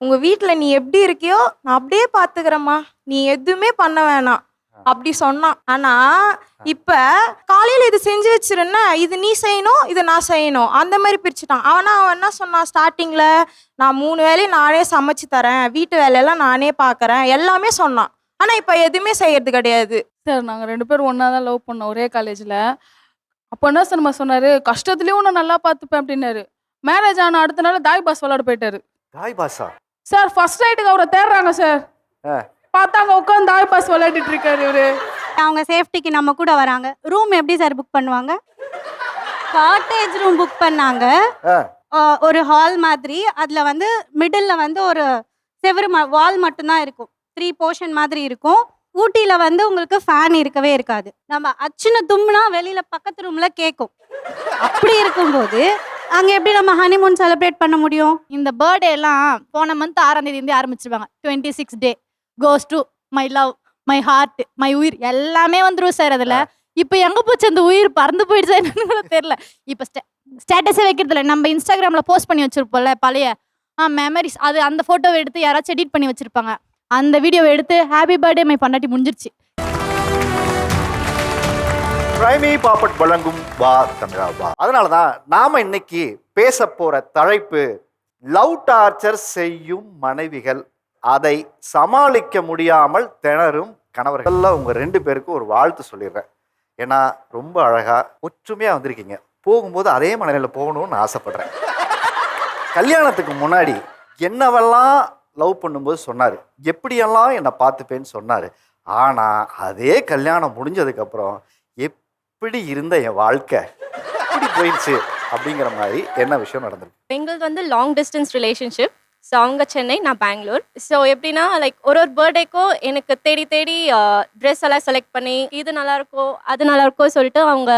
உங்க வீட்ல நீ எப்படி இருக்கியோ நான் அப்படியே பாத்துக்கிறேம்மா, நீ எதுவுமே பண்ண வேணாம் அப்படி சொன்னான். ஆனா இப்ப காலையில இது செஞ்சு வச்சிருன்னா இது நீ செய்யணும், இது நான் செய்யணும் அந்த மாதிரி பிரிச்சுட்டான். அவன் என்ன சொன்னான் ஸ்டார்டிங்ல, நான் 3 வேளையும் நானே சமைச்சு தரேன், வீட்டு வேலையெல்லாம் நானே பாக்குறேன் எல்லாமே சொன்னான். ஆனா இப்ப எதுவுமே செய்யறது கிடையாது. சார் நாங்க 2 பேரும் ஒண்ணா தான் லவ் பண்ணோம் ஒரே காலேஜ்ல. அப்ப என்ன தெரியுமா சொன்னாரு, கஷ்டத்துலயும் உன்னை நல்லா பார்த்துப்பேன் அப்படின்னாரு. மேரேஜ் ஆன அடுத்த நாள் தாய் பாஸ் விளையாட போயிட்டாரு. தாய் பாஸா? சார் ஃபர்ஸ்ட் நைட்டுக்கு அவரை தேடுறாங்க சார். பார்த்தா அங்க உட்காந்து தாய் பாஸ் விளையாடிட்டு இருக்காரு இவரு. அவங்க சேஃப்டிக்கு நம்ம கூட வராங்க. ரூம் எப்படி சார் புக் பண்ணுவாங்க? காட்டேஜ் ரூம் புக் பண்ணாங்க. ஒரு ஹால் மாதிரி, அதுல வந்து மிடில்ல வந்து ஒரு செவரு வால் மட்டும்தான் இருக்கும், 3 போர்ஷன் மாதிரி இருக்கும். ஊட்டியில வந்து உங்களுக்கு ஃபேன் இருக்கவே இருக்காது. நம்ம அச்சுன்னு தும்னா வெளியில பக்கத்து ரூம்ல கேட்கும். அப்படி இருக்கும்போது அங்க எப்படி நம்ம ஹனிமூன் செலிப்ரேட் பண்ண முடியும்? இந்த பர்த்டே எல்லாம் போன மந்த் 6ஆம் தேதி ஆரம்பிச்சிருவாங்க. 26 day goes to my love, my heart, my உயிர் எல்லாமே வந்துரும் சார் அதுல. இப்போ எங்க போச்சு அந்த உயிர்? பறந்து போயிடுச்சா என்னன்னு கூட தெரியல. இப்போ ஸ்டேட்டஸே வைக்கிறது இல்லை. நம்ம இன்ஸ்டாகிராம்ல போஸ்ட் பண்ணி வச்சிருப்போம்ல பழைய மெமரிஸ், அது அந்த போட்டோவை எடுத்து யாராச்சும் எடிட் பண்ணி வச்சிருப்பாங்க. அந்த வீடியோவை எடுத்து ஹாப்பி பர்த்டே மை பொண்டாட்டி முடிஞ்சிருச்சு. பிரைமி பாப்பட் வழங்கும் வா தமிழா வா. அதனாலதான் நாம இன்னைக்கு பேச போற தலைப்பு, லவ் டார்ச்சர் செய்யும் மனைவிகள், அதை சமாளிக்க முடியாமல் திணறும் கணவர்கள். உங்க 2 பேருக்கும் ஒரு வாழ்த்து சொல்லிடுறேன். ஏன்னா ரொம்ப அழகா ஒற்றுமையா வந்திருக்கீங்க. போகும்போது அதே மனநிலையில போகணும்னு ஆசைப்படுறேன். கல்யாணத்துக்கு முன்னாடி என்னவெல்லாம் லவ் பண்ணும்போது சொன்னாரு, எப்படியெல்லாம் என்னை பார்த்துப்பேன்னு சொன்னாரு. ஆனா அதே கல்யாணம் முடிஞ்சதுக்கு அப்புறம் எப்படி இருந்த என் வாழ்க்கை இப்படி போயிடுச்சு அப்படிங்கிற மாதிரி என்ன விஷயம் நடந்திருக்கு? எங்களுக்கு வந்து லாங் டிஸ்டன்ஸ் ரிலேஷன்ஷிப். ஸோ அவங்க சென்னை, நான் பெங்களூர். ஸோ எப்படின்னா லைக் ஒரு பர்த்டேக்கும் எனக்கு தேடி தேடி ட்ரெஸ் எல்லாம் செலக்ட் பண்ணி இது நல்லாயிருக்கோ அது நல்லாயிருக்கோ சொல்லிட்டு அவங்க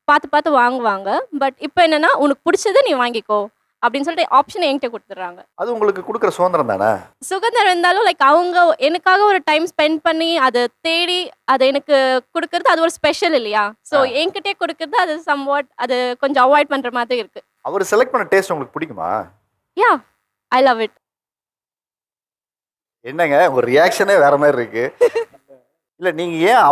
பார்த்து பார்த்து வாங்குவாங்க. பட் இப்போ என்னென்னா உனக்கு பிடிச்சது நீ வாங்கிக்கோ அப்படின்னு சொல்லிட்டு ஆப்ஷன் என்கிட்ட கொடுத்துட்றாங்க. அது உங்களுக்கு கொடுக்குற சுதந்திரம் தானே? சுதந்திரம் இருந்தாலும் லைக் அவங்க எனக்காக ஒரு டைம் ஸ்பெண்ட் பண்ணி அதை தேடி அதை எனக்கு கொடுக்கறது அது ஒரு ஸ்பெஷல் இல்லையா? ஸோ என்கிட்டே கொடுக்கறது அது சம்வாட் அது கொஞ்சம் அவாய்ட் பண்ணுற மாதிரி இருக்கு. அவர் செலக்ட் பண்ண டேஸ்ட் உங்களுக்கு பிடிக்குமா? யா, ஐ லவ் இட். என்னங்க ஒரு ரியாக்ஷனே வேற மாதிரி இருக்கு. இல்லை நீங்கள் ஏன்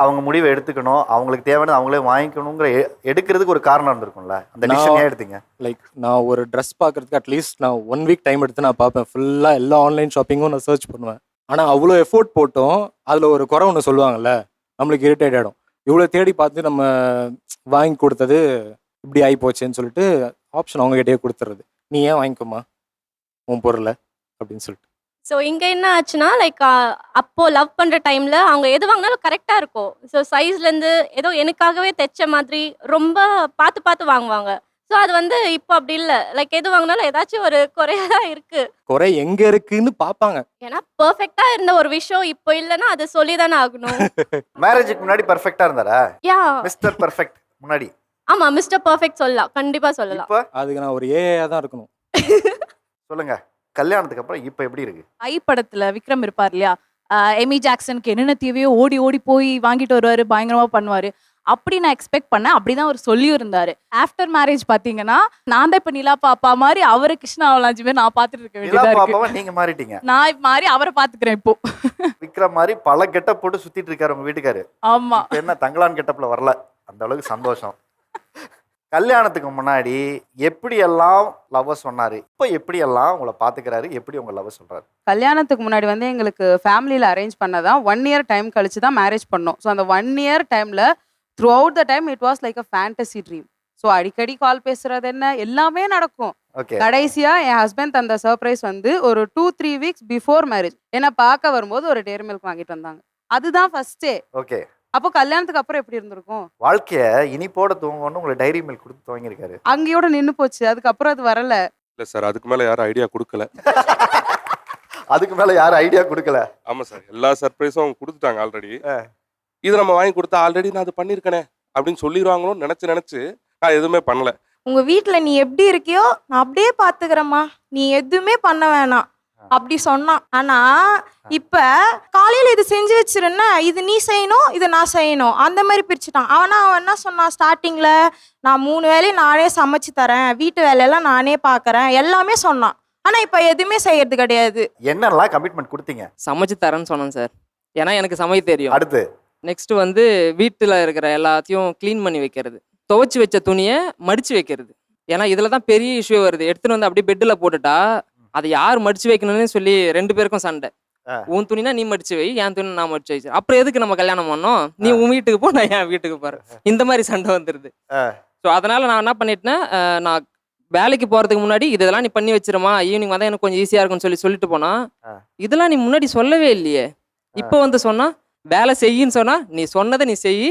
அவங்க முடிவை எடுத்துக்கணும், அவங்களுக்கு தேவையான அவங்களே வாங்கிக்கணுங்கிற எடுக்கிறதுக்கு ஒரு காரணம் இருந்திருக்கும்ல, அந்த டிசிஷன் ஏன் எடுத்தீங்க? லைக் நான் ஒரு ட்ரெஸ் பார்க்கறதுக்கு அட்லீஸ்ட் நான் 1 வீக் டைம் எடுத்து நான் பார்ப்பேன். ஃபுல்லாக எல்லா ஆன்லைன் ஷாப்பிங்கும் நான் சர்ச் பண்ணுவேன். ஆனால் அவ்வளோ எஃபோர்ட் போட்டோம் அதில் ஒரு குறை ஒன்று சொல்லுவாங்கல்ல, நம்மளுக்கு இரிட்டேட் ஆகிடும். இவ்வளோ தேடி பார்த்து நம்ம வாங்கி கொடுத்தது இப்படி ஆகி போச்சேன்னு சொல்லிட்டு ஆப்ஷன் அவங்ககிட்டயே கொடுத்துறது. நீ ஏன் வாங்கிக்கோமா உன் பொருளை அப்படின்னு சொல்லிட்டு. ஸோ இங்கே என்ன ஆச்சுன்னா லைக் அப்போது லவ் பண்ணுற டைமில் அவங்க எது வாங்கினாலும் கரெக்டாக இருக்கும். ஸோ சைஸ்லேருந்து ஏதோ எனக்காகவே தைச்ச மாதிரி ரொம்ப பார்த்து பார்த்து வாங்குவாங்க. ஸோ அது வந்து இப்போ அப்படி இல்லை. லைக் எது வாங்கினாலும் ஏதாச்சும் ஒரு குறையாக தான் இருக்குது. குறை எங்கே இருக்குன்னு பார்ப்பாங்க. ஏன்னா பர்ஃபெக்டாக இருந்த ஒரு விஷயம் இப்போ இல்லைன்னா அதை சொல்லி தானே ஆகணும். மேரேஜுக்கு முன்னாடி பர்ஃபெக்டாக இருந்தாரா? யா, மிஸ்டர் பர்ஃபெக்ட் முன்னாடி. ஆமாம், மிஸ்டர் பர்ஃபெக்ட் சொல்லலாம், கண்டிப்பாக சொல்லலாம். இப்போ அதுக்கு நான் ஒரு ஏஐயாக தான் இருக்கணும். சொல்லுங்க, கல்யாணத்துக்கு அப்புறம் இப்போ எப்படி இருக்கு? ஐ படத்துல விக்ரம் இருப்பார் இல்லையா, எமி ஜாக்சனுக்கு என்னென்ன தேவையோ ஓடி ஓடி போய் வாங்கிட்டு வருவாரு, பயங்கரமா பண்ணுவாரு. அப்படி நான் எக்ஸ்பெக்ட் பண்ணேன். அப்படிதான் அவர் சொல்லியும் இருந்தாரு. ஆஃப்டர் மேரேஜ் பாத்தீங்கன்னா நான் தான் இப்ப நிலா பாப்பா மாதிரி அவரை கிருஷ்ணா அவலாஞ்சி மாதிரி நான் பாத்துட்டு இருக்க வேண்டியதா பாப்பாவா இருக்கு. நீங்க மாறிட்டீங்க. நான் மாதிரி அவரை பாத்துக்கிறேன் இப்போ. விக்ரம் மாதிரி பல கெட்டப் போட்டு சுத்திட்டு இருக்காரு உங்க வீட்டுக்காரு. ஆமா, இப்ப என்ன தங்கலான் கெட்டப்ல வரல, அந்த அளவுக்கு சந்தோஷம். கல்யாணத்துக்கு முன்னாடி எப்படியெல்லாம் லவ் சொன்னாரு, இப்போ எப்படியெல்லாம் உங்களை பாத்துக்கிறாரு, எப்படி உங்க லவ் சொல்றாரு? கல்யாணத்துக்கு முன்னாடி வந்து எங்களுக்கு ஃபேமிலியில் அரேஞ்ச் பண்ணதான் 1 இயர் டைம் கழிச்சு தான் மேரேஜ் பண்ணோம். ஸோ அந்த 1 இயர் டைமில் through out the time it was like a fantasy dream. So அடிக்கடி கால் பேசுறது என்ன எல்லாமே நடக்கும். கடைசியா என் ஹஸ்பண்ட் அந்த சர்ப்ரைஸ் வந்து ஒரு 2-3 வீக்ஸ் பிஃபோர் மேரேஜ் என்னை பார்க்க வரும்போது ஒரு டேரி மில்க் வாங்கிட்டு வந்தாங்க. அதுதான் ஃபர்ஸ்டே. ஓகே, அப்போ கல்யாணத்துக்கு அப்புறம் எப்படி இருந்திருக்கும்? வாழ்க்கைய இனிப்போட தூங்கணும்னு உங்களுக்கு டைரி மில்க் கொடுத்து துவங்கிருக்காரு. அங்கேயோட நின்று போச்சு. அதுக்கப்புறம் அது வரல. இல்ல சார், அதுக்கு மேல யாரும் ஐடியா கொடுக்கல. அதுக்கு மேல யாரும் ஐடியா கொடுக்கல? ஆமா சார், எல்லா சர்ப்ரைஸும் அவங்க கொடுத்துட்டாங்க ஆல்ரெடி. இது நம்ம வாங்கி கொடுத்தா ஆல்ரெடி நான் அது பண்ணிருக்கேனே அப்படின்னு சொல்லிடுவாங்களோன்னு நினைச்சு நான் எதுவுமே பண்ணல. உங்க வீட்ல நீ எப்படி இருக்கியோ நான் அப்படியே பாத்துக்கிறேம்மா, நீ எதுவுமே பண்ண வேணாம் அப்படி சொன்னான். ஆனா இப்ப காலையில இது செஞ்சு வச்சிருன்னா இது நீ செய்யணும், இது நான் செய்யணும் அந்த மாதிரி பிரிச்சுட்டான். அவன் என்ன சொன்னான் ஸ்டார்டிங்ல, நான் 3 வேளையும் நானே சமைச்சு தரேன், வீட்டு வேலையெல்லாம் நானே பாக்குறேன் எல்லாமே சொன்னான். ஆனா இப்ப எதுவுமே செய்யறது கிடையாது. என்னெல்லாம் கமிட்மெண்ட் கொடுத்தீங்க? சமைச்சு தரேன்னு சொன்னேன் சார். ஏன்னா எனக்கு சமைக்க தெரியும். அடுத்து நெக்ஸ்ட் வந்து வீட்டில் இருக்கிற எல்லாத்தையும் க்ளீன் பண்ணி வைக்கிறது, துவைச்சி வச்ச துணியை மடிச்சு வைக்கிறது. ஏன்னா இதில் தான் பெரிய இஷ்யூ வருது. எடுத்துன்னு வந்து அப்படியே பெட்டில் போட்டுட்டா அதை யார் மடிச்சு வைக்கணும்னு சொல்லி 2 பேருக்கும் சண்டை. உன் துணினா நீ மடிச்சு வை, என் துணி நான் மடிச்சு வச்சு, அப்புறம் எதுக்கு நம்ம கல்யாணம் பண்ணோம்? நீ உன் வீட்டுக்கு போ, நான் என் வீட்டுக்கு போறேன். இந்த மாதிரி சண்டை வந்துடுது. ஸோ அதனால நான் என்ன பண்ணிட்டேன், நான் வேலைக்கு போறதுக்கு முன்னாடி இதெல்லாம் நீ பண்ணி வச்சிருமா, ஈவினிங் வந்தா எனக்கு கொஞ்சம் ஈஸியா இருக்கும்னு சொல்லிட்டு போனா, இதெல்லாம் நீ முன்னாடி சொல்லவே இல்லையே, இப்போ வந்து சொன்னா வேலை செய்யின்னு சொன்னா நீ சொன்னதை நீ செய்,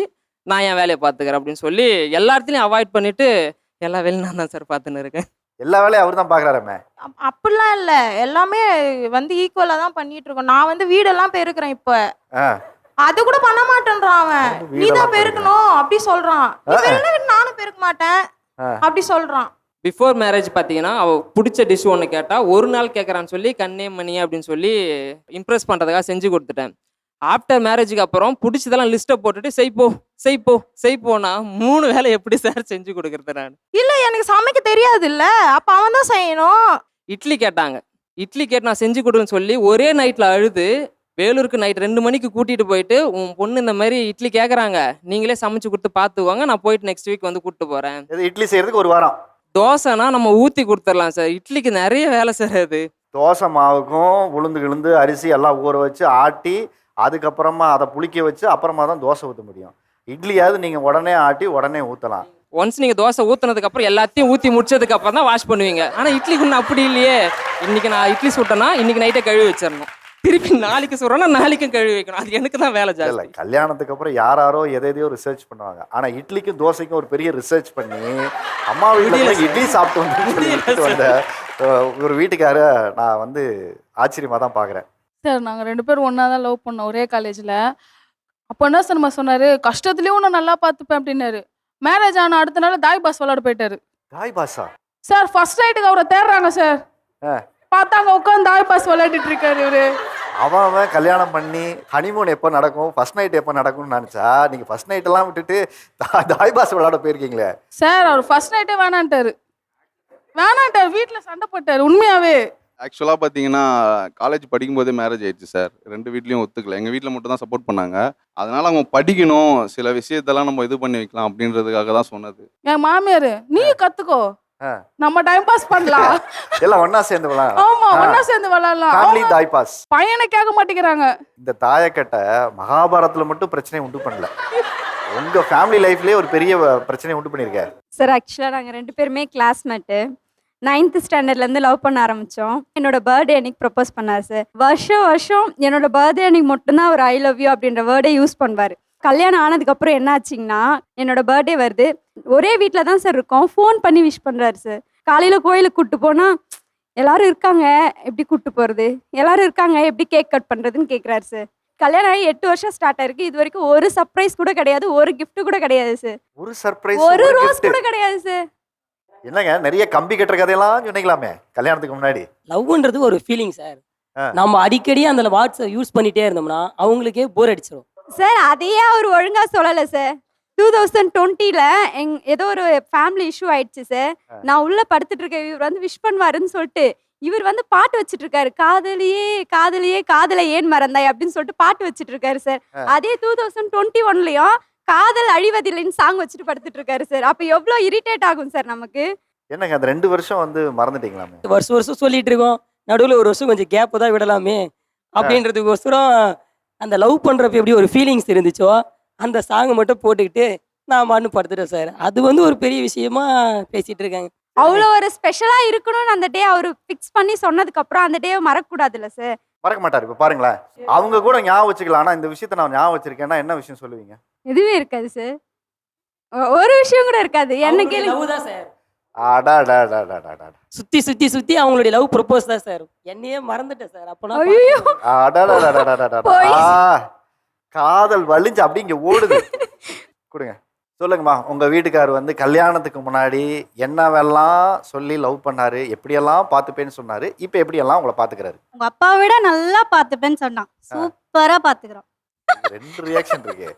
நான் என் வேலையை பார்த்துக்கிறேன் அப்படின்னு சொல்லி எல்லாத்தையும் அவாய்ட் பண்ணிட்டு எல்லா வேலையும் நான் தான் சார் பார்த்துன்னு இருக்கேன். எல்லா வேலையும் அவர் தான் பாக்குறாருமே. அப்படிலாம் இல்ல, எல்லாமே வந்து ஈக்குவலா தான் பண்ணிட்டு இருக்கோம். நான் வந்து வீடெல்லாம் பெருக்கிறேன் இப்ப, அது கூட பண்ண மாட்டேன்றான் அவன். நீதான் பெருக்கணும் அப்படி சொல்றான். நானும் பெருக்க மாட்டேன் அப்படி சொல்றான். பிஃபோர் மேரேஜ் பார்த்தீங்கன்னா அவள் பிடிச்ச டிஷ் ஒன்று கேட்டால் ஒரு நாள் கேட்குறான்னு சொல்லி கண்ணே மணி அப்படின்னு சொல்லி இம்ப்ரெஸ் பண்ணுறதுக்காக செஞ்சு கொடுத்துட்டேன். ஆஃப்டர் மேரேஜுக்கு அப்புறம் பிடிச்சதெல்லாம் லிஸ்ட்டை போட்டுட்டு செய்ப்போனா 3 வேலை எப்படி சார் செஞ்சு கொடுக்குறது? நான் இல்ல, எனக்கு சமைக்க தெரியாது இல்ல, அப்ப அவன் தான் செய்யணும். இட்லி கேட்டாங்க, இட்லி கேட்டு நான் செஞ்சு கொடுன்னு சொல்லி ஒரே நைட்டில் அழுது வேலூருக்கு நைட் 2 மணிக்கு கூட்டிகிட்டு போயிட்டு, உன் பொண்ணு இந்த மாதிரி இட்லி கேட்குறாங்க, நீங்களே சமைச்சு கொடுத்து பார்த்துவாங்க, நான் போயிட்டு நெக்ஸ்ட் வீக் வந்து கூப்பிட்டு போகிறேன். இட்லி செய்யறதுக்கு 1 வாரம். தோசைனா நம்ம ஊற்றி கொடுத்துடலாம் சார், இட்லிக்கு நிறைய வேலை சார். அது தோசை மாவுக்கும் உளுந்து அரிசி எல்லாம் ஊற வச்சு ஆட்டி அதுக்கப்புறமா அதை புளிக்க வச்சு அப்புறமா தான் தோசை ஊற்ற முடியும். இட்லியாவது நீங்கள் உடனே ஆட்டி உடனே ஊற்றலாம். ஒன்ஸ் நீங்கள் தோசை ஊற்றுனதுக்கு அப்புறம் எல்லாத்தையும் ஊற்றி முடிச்சதுக்கு அப்புறம் தான் வாஷ் பண்ணுவீங்க. ஆனால் இட்லிக்கு ஒன்று அப்படி இல்லையே. இன்னைக்கு நான் இட்லி சுட்டேன்னா இன்னைக்கு நைட்டே கழுவி வச்சிடணும், திருப்பி நாளைக்கு சொல்கிறோன்னா நாளைக்கும் கழுவி வைக்கணும். அது எனக்கு தான் வேலை ஜாஸ்தி. இல்லை, கல்யாணத்துக்கு அப்புறம் யாரோ எதையோ ரிசர்ச் பண்ணுவாங்க. ஆனால் இட்லிக்கும் தோசைக்கும் ஒரு பெரிய ரிசர்ச் பண்ணி அம்மா வீட்டில் இட்லி சாப்பிட்டு வந்த ஒரு வீட்டுக்கார நான் வந்து ஆச்சரியமாக தான் பார்க்குறேன். சார் நாங்கள் 2 பேரும் ஒன்றா தான் லவ் பண்ணோம், ஒரே காலேஜில். அப்போ என்ன சார் நம்ம சொன்னார், கஷ்டத்துலேயும் நான் நல்லா பார்த்துப்பேன் அப்படின்னாரு. மேரேஜ் ஆன அடுத்த நாள் தாய் பாஸ் விளாட போயிட்டாரு. தாய் பாஸா? சார் ஃபர்ஸ்ட் நைட்டுக்கு அவரை தேடுறாங்க சார். பார்த்தாங்க உட்காந்து தாய் பாஸ் விளையாடிட்டு இருக்காரு இவரு. அவன் கல்யாணம் பண்ணி ஹனிமூன் எப்போ நடக்கும், ஃபர்ஸ்ட் நைட் எப்போ நடக்கும்னு நினச்சா நீங்கள் ஃபர்ஸ்ட் நைட்டெல்லாம் விட்டுட்டு தாய் பாஸ் விளாட போயிருக்கீங்களே. சார் அவர் ஃபர்ஸ்ட் நைட்டே வேணான்ட்டாரு, வீட்டில் சண்டை போட்டார். உண்மையாவே ஆக்சுவலாக பார்த்தீங்கன்னா காலேஜ் படிக்கும்போதே மேரேஜ் ஆயிடுச்சு சார். 2 வீட்லேயும் ஒத்துக்கல. எங்கள் வீட்டில் மட்டும் தான் சப்போர்ட் பண்ணாங்க. அதனால அவங்க படிக்கணும், சில விஷயத்தெல்லாம் நம்ம இது பண்ணி வைக்கலாம் அப்படின்றதுக்காக தான் சொன்னது. என் மாமியார் நீ கற்றுக்கோ, நம்ம டைம் பாஸ் பண்ணலாம், எல்லாம் ஒண்ணா சேர்ந்து விளையாடலாம். ஆமா ஒண்ணா சேர்ந்து விளையாடலாம். ஃபேமிலி தாய் பாஸ். பையனை கேட்க மாட்டேங்கிறாங்க. இந்த தாயக்கட்டை மகாபாரதத்துல மட்டும் பிரச்சனை உண்டு பண்ணல, உங்க ஃபேமிலி லைஃப்லயே ஒரு பெரிய பிரச்சனை உண்டு பண்ணிருக்க. சார் ஆக்சுவலாக நாங்கள் 2 பேருமே கிளாஸ்மேட்டு. 9th ஸ்டாண்டர்ட்லேருந்து லவ் பண்ண ஆரம்பித்தோம். என்னோட பர்த்டே அன்னைக்கு ப்ரப்போஸ் பண்ணார் சார். வருஷம் என்னோட பர்த்டே அன்னைக்கு மட்டும்தான் அவர் ஐ லவ் யூ அப்படின்ற வேர்டே யூஸ் பண்ணுவார். கல்யாணம் ஆனதுக்கப்புறம் என்ன ஆச்சுங்கன்னா, என்னோட பர்த்டே வருது, ஒரே வீட்டில் தான் சார் இருக்கோம், ஃபோன் பண்ணி விஷ் பண்ணுறாரு சார். காலையில் கோயிலுக்கு கூப்பிட்டு போனால் எல்லாரும் இருக்காங்க, எப்படி கூப்பிட்டு போகிறது, எல்லாரும் இருக்காங்க, எப்படி கேக் கட் பண்ணுறதுன்னு கேட்குறாரு சார். கல்யாணம் ஆகி 8 வருஷம் ஸ்டார்ட் ஆயிருக்கு, இது வரைக்கும் ஒரு சர்ப்ரைஸ் கூட கிடையாது, ஒரு கிஃப்ட் கூட கிடையாது சார். ஒரு சர்ப்ரைஸ், ஒரு ரோஸ் கூட கிடையாது சார். என்னங்க நிறைய கம்பி கட்டுற கதையெல்லாம் சொன்னீங்களாமே கல்யாணத்துக்கு முன்னாடி. லவ்ன்றது ஒரு ஃபீலிங் சார். நம்ம அடிக்கடி அந்த வாட்ஸ்அப் யூஸ் பண்ணிட்டே இருந்தோம்னா அவங்களுக்கே போர் அடிச்சிடும் சார். அதையே அவர் ஒழுங்காக சொல்லலை சார். 2020ல் ஏதோ ஒரு ஃபேமிலி இஷ்யூ ஆயிடுச்சு சார். நான் உள்ள படுத்துட்டு இருக்கேன், இவர் வந்து விஷ் பண்ணுவாருன்னு சொல்லிட்டு இவர் வந்து பாட்டு வச்சுட்டு இருக்காரு, காதலியே காதலியே காதலை ஏன் மறந்தாய் அப்படின்னு சொல்லிட்டு பாட்டு வச்சுட்டு இருக்காரு சார். அதே 2021லயும் காதல் அழிவதில்லைன்னு சாங் வச்சுட்டு படுத்துட்டு இருக்காரு சார். அப்ப எவ்வளவு இரிட்டேட் ஆகும் சார் நமக்கு. என்னங்க அந்த 2 வருஷம் வந்து மறந்துட்டீங்களாமே? வருஷம் சொல்லிட்டு இருக்கோம், நடுவில் ஒரு வருஷம் கொஞ்சம் கேப் தான் விடலாமே அப்படின்றதுக்கோசரம் அந்த லவ் பண்றப்ப எப்படி ஒரு ஃபீலிங்ஸ் இருந்துச்சோ அந்த சாங் மட்டும் போட்டுக்கிட்டு நான் மண்ணு படுத்துட்டேன் சார். அது வந்து ஒரு பெரிய விஷயமா பேசிட்டு இருக்காங்க. அவ்வளோ ஒரு ஸ்பெஷலா இருக்கணும்னு அந்த டே அவர் ஃபிக்ஸ் பண்ணி சொன்னதுக்கு அப்புறம் அந்த டே மறக்கக்கூடாதுல்ல சார். மறக்க மாட்டாரு. இப்ப பாருங்களேன், அவங்க கூட ஞாபகம் வச்சுக்கலாம், ஆனா இந்த விஷயத்த நான் ஞாபகம் வச்சிருக்கேன்னா என்ன விஷயம் சொல்லுவீங்க? எதுவுமே இருக்காது சார், ஒரு விஷயம் கூட இருக்காது. என்ன கேள்வி தான் சார். சுத்தி சுத்தி சுத்தி அவங்களுடைய லவ் ப்ரொபோஸ் தான் சார். என்னையே மறந்துட்டேன் சார். அப்பனா காதல் வலிஞ்சு அப்படி இங்க ஓடுது. கொடுங்க சொல்லுங்கம்மா, உங்க வீட்டுக்கார் வந்து கல்யாணத்துக்கு முன்னாடி என்னவெல்லாம் சொல்லி லவ் பண்ணாரு, எப்படியெல்லாம் பார்த்துப்பேன்னு சொன்னாரு, இப்போ எப்படியெல்லாம் உங்களை பாத்துக்கிறாரு? உங்க அப்பாவை விட நல்லா பார்த்துப்பேன்னு சொன்னான். சூப்பரா பாத்துக்கிறோம். 2 ரியாக்ஷன் இருக்கு.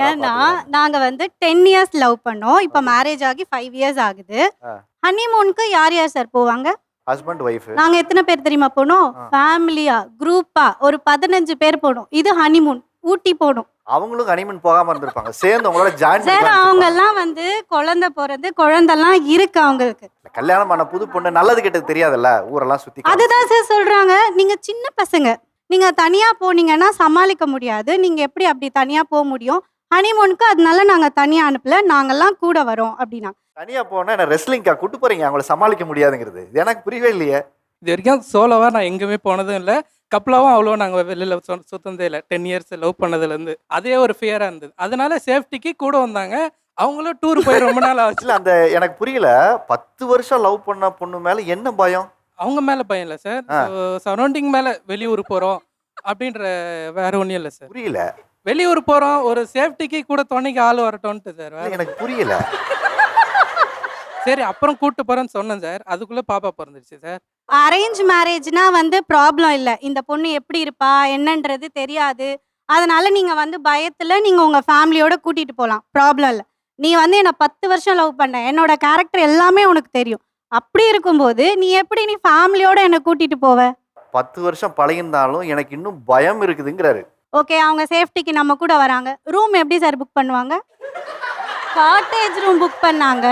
ஏன்னா நாங்க வந்து 10 இயர்ஸ் லவ் பண்ணோம். இப்ப மேரேஜ் ஆகி 5 இயர்ஸ் ஆகுது. ஹனிமூனுக்கு யார் யார் சார் போவாங்க? ஹஸ்பண்ட் ஒய்ஃப் நாங்க எத்தனை பேர் தெரியுமா போனோம்? ஃபேமிலியா குரூப்பா ஒரு 15 பேர் போனோம். இது ஹனிமூன் ஊட்டி போனோம். அவங்களும் ஹனிமூன் போகாம இருந்திருப்பாங்க, சேர்ந்து உங்களோட ஜாயின் சார் அவங்க எல்லாம் வந்து குழந்தை பிறந்து குழந்தெல்லாம் இருக்கு அவங்களுக்கு. கல்யாணம் பண்ண புது பொண்ணு நல்லது கெட்டது தெரியாதுல்ல, ஊரெல்லாம் சுத்தி. அதுதான் சார் சொல்றாங்க, நீங்க சின்ன பசங்க, நீங்க தனியா போனீங்கன்னா சமாளிக்க முடியாது, நீங்க எப்படி அப்படி தனியா போக முடியும் ஹனிமூனுக்கு? அதனால நாங்க தனியா அனுப்பல, நாங்கெல்லாம் கூட வரோம் அப்படின்னா. தனியா போனா என்ன ரெஸ்லிங்கா கூட்டு போறீங்க, அவங்கள சமாளிக்க முடியாதுங்கிறது இது எனக்கு புரியவே இல்லையே. இது வரைக்கும் சோலோவா நான் எங்கேயுமே போனதும் இல்லை, கப்பலாவும் அவ்வளோ நாங்கள் வெளியில் சுத்தந்தே இல்லை. 10 years லவ் பண்ணதுலேருந்து அதே ஒரு ஃபியராக இருந்தது. அதனால சேஃப்டிக்கு கூட வந்தாங்க. அவங்களும் டூர் போய் ரொம்ப நாள் ஆச்சு. இல்ல அந்த எனக்கு புரியல, 10 வருஷம் லவ் பண்ண பொண்ணு மேல என்ன பயம்? அவங்க மேலே பயம் இல்லை சார், சரௌண்டிங் மேலே. வெளியூர் போகிறோம் அப்படின்ற வேற ஒன்றும் இல்லை சார். புரியல. வெளியூர் போகிறோம், ஒரு சேஃப்டிக்கு கூட துணைக்கு ஆள் வரட்டும்ன்ட்டு சார். எனக்கு புரியல. சரி அப்புறம் கூட்டு போகிறேன்னு சொன்னேன் சார், அதுக்குள்ளே பாப்பா பிறந்துருச்சு சார். அரேஞ்ச் மேரேஜ்னா வந்து ப்ராப்ளம் இல்லை, இந்த பொண்ணு எப்படி இருப்பா என்னன்றது தெரியாது, அதனால நீங்க வந்து பயத்துல நீங்க உங்க ஃபேமிலியோட கூட்டிட்டு போகலாம், ப்ராப்ளம் இல்லை. நீ வந்து என்னை 10 வருஷம் லவ் பண்ண, என்னோட கேரக்டர் எல்லாமே உனக்கு தெரியும், அப்படி இருக்கும்போது நீ எப்படி நீ ஃபேமிலியோட என்னை கூட்டிட்டு போவ? 10 வருஷம் பழகிருந்தாலும் எனக்கு இன்னும் பயம் இருக்குதுங்கிறாரு. ஓகே, அவங்க சேஃப்டிக்கு நம்ம கூட வராங்க. ரூம் எப்படி சார் புக் பண்ணுவாங்க? காட்டேஜ் ரூம் புக் பண்ணாங்க.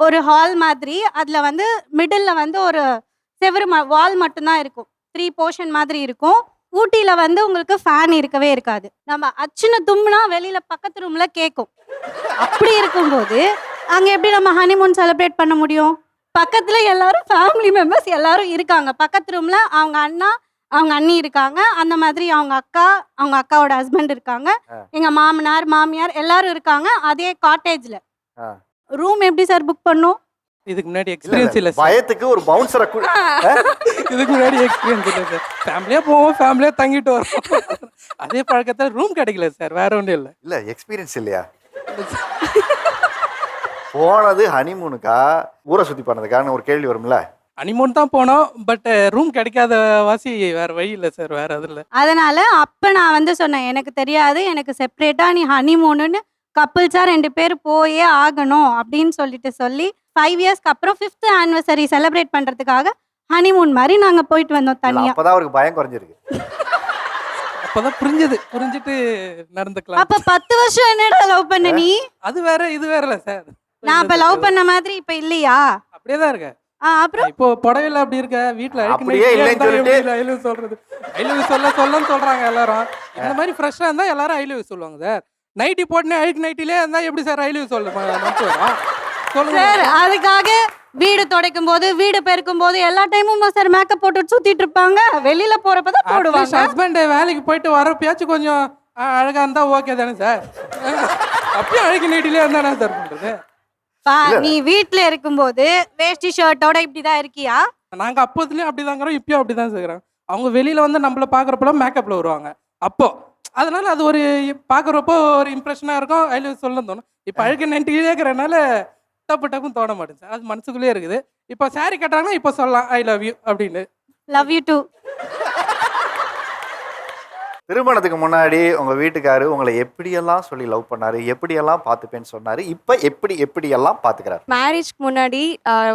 ஒரு ஹால் மாதிரி, அதுல வந்து மிடில் வந்து ஒரு செவரு வால் மட்டும்தான் இருக்கும், 3 போர்ஷன் மாதிரி இருக்கும். ஊட்டியில வந்து உங்களுக்கு ஃபேன் இருக்கவே இருக்காது, நம்ம அச்சுன்னு தும்னா வெளியில பக்கத்து ரூம்ல கேட்கும். அப்படி இருக்கும்போது அங்க எப்படி நம்ம ஹனிமூன் செலிப்ரேட் பண்ண முடியும்? பக்கத்துல எல்லாரும் ஃபேமிலி மெம்பர்ஸ் எல்லாரும் இருக்காங்க, பக்கத்து ரூம்ல அவங்க அண்ணா அவங்க அண்ணி இருக்காங்க, அந்த மாதிரி அவங்க அக்கா அவங்க அக்காவோட ஹஸ்பண்ட் இருக்காங்க, எங்க மாமனார் மாமியார் எல்லாரும் இருக்காங்க அதே காட்டேஜ்ல. ரூம் எப்படி சார் புக் பண்ணோம்? இதுக்கு முன்னாடி எக்ஸ்பீரியன்ஸ் இல்லை சார். பயத்துக்கு ஒரு பவுன்சரை இதுக்கு முன்னாடி எக்ஸ்பீரியன்ஸ் இல்லை சார். ஃபேமிலியாக போவோம், ஃபேமிலியாக தங்கிட்டு வரோம், அதே பழக்கத்தில் ரூம் கிடைக்கல சார், வேற ஒன்றும் இல்லை. இல்லை எக்ஸ்பீரியன்ஸ் இல்லையா? போனது ஹனிமூனுக்கா ஊரை சுற்றி பண்ணதுக்கான ஒரு கேள்வி வரும்ல. ஹனிமூன் தான் போனோம், பட் ரூம் கிடைக்காத வாசி வேற வழி இல்லை சார், வேற அது இல்லை. அதனால அப்போ நான் வந்து சொன்னேன், எனக்கு தெரியாது, எனக்கு செப்பரேட்டாக நீ ஹனிமூனுன்னு கப்புள்ஸாக 2 பேர் போயே ஆகணும் அப்படின்னு சொல்லி 5 இயர்ஸ்க்கு அப்புறம் 5th anniversary செலிப்ரேட் பண்ணுறதுக்காக ஹனிமூன் மாதிரி நாங்கள் போயிட்டு வந்தோம் தனியாக. அப்போதான் அவருக்கு பயம் குறைஞ்சிருக்கு. அப்போதான் புரிஞ்சுட்டு நடந்துக்கலாம். அப்போ 10 வருஷம் என்னடா லவ் பண்ண நீ? அது வேற இது வேற இல்லை சார். நான் இப்போ லவ் பண்ண மாதிரி இப்போ இல்லையா? அப்படியே தான் இருக்க. அப்புறம் இப்போ புடவையில அப்படி இருக்க, வீட்டுல அப்படியே இல்லைன்னு சொல்லிட்டு ஐ லவ் சொல்றது, ஐ லவ் சொல்லன்னு சொல்றாங்க எல்லாரும். இந்த மாதிரி ஃப்ரெஷ்ஷா இருந்தா எல்லாரும் ஐ லவ் சொல்லுவாங்க சார். நைட்டி போட்டுனே அழுக்கு நைட்டிலே இருந்தா எப்படி சார் ஐ லவ் சொல்லுங்க சார்? அதுக்காக வீடு துடைக்கும் போது வீடு பெருக்கும் போது எல்லா டைமும் சார் மேக்கப் போட்டு சுத்திட்டு இருப்பாங்க, வெளியில போறப்பதான் போடுவாங்க. ஹஸ்பண்ட் வேலைக்கு போயிட்டு வரப்பயாச்சும் கொஞ்சம் அழகா இருந்தா ஓகே தானே சார்? அப்படியே அழுக்கு நைட்டிலே இருந்தா சார் பண்றது? நீ வீட்டுல இருக்கும்போது வேஷ்டி ஷர்ட்டோட இப்படிதான் இருக்கியா? நாங்க அப்போதுலயும் அப்படிதாங்கிறோம், இப்பயும் அப்படிதான் செய்யறோம். அவங்க வெளியில வந்து நம்மள பாக்குறப்பெல்லாம் மேக்கப்ல வருவாங்க அப்போ, அதனால அது ஒரு பாக்குறப்போ ஒரு இம்ப்ரெஷனா இருக்கும், ஐ லவ் சொல்ல தோணும். இப்போ அழுக்கு நைட்டிலே இருக்கிறனால டப்புன்னு தோண மாட்டேங்குது, அது மனசுக்குள்ளே இருக்குது. இப்போ சாரி கட்டுறாங்கன்னா இப்போ சொல்லலாம் ஐ லவ் யூ அப்படின்னு. Love you too. திருமணத்துக்கு முன்னாடி உங்க வீட்டுக்காரு உங்களை எப்படியெல்லாம் சொல்லி லவ் பண்ணாரு, எப்படியெல்லாம் பார்த்துப்பேன்னு சொன்னாரு, இப்போ எப்படியெல்லாம் பார்த்துக்கிறாரு? மேரேஜ்க்கு முன்னாடி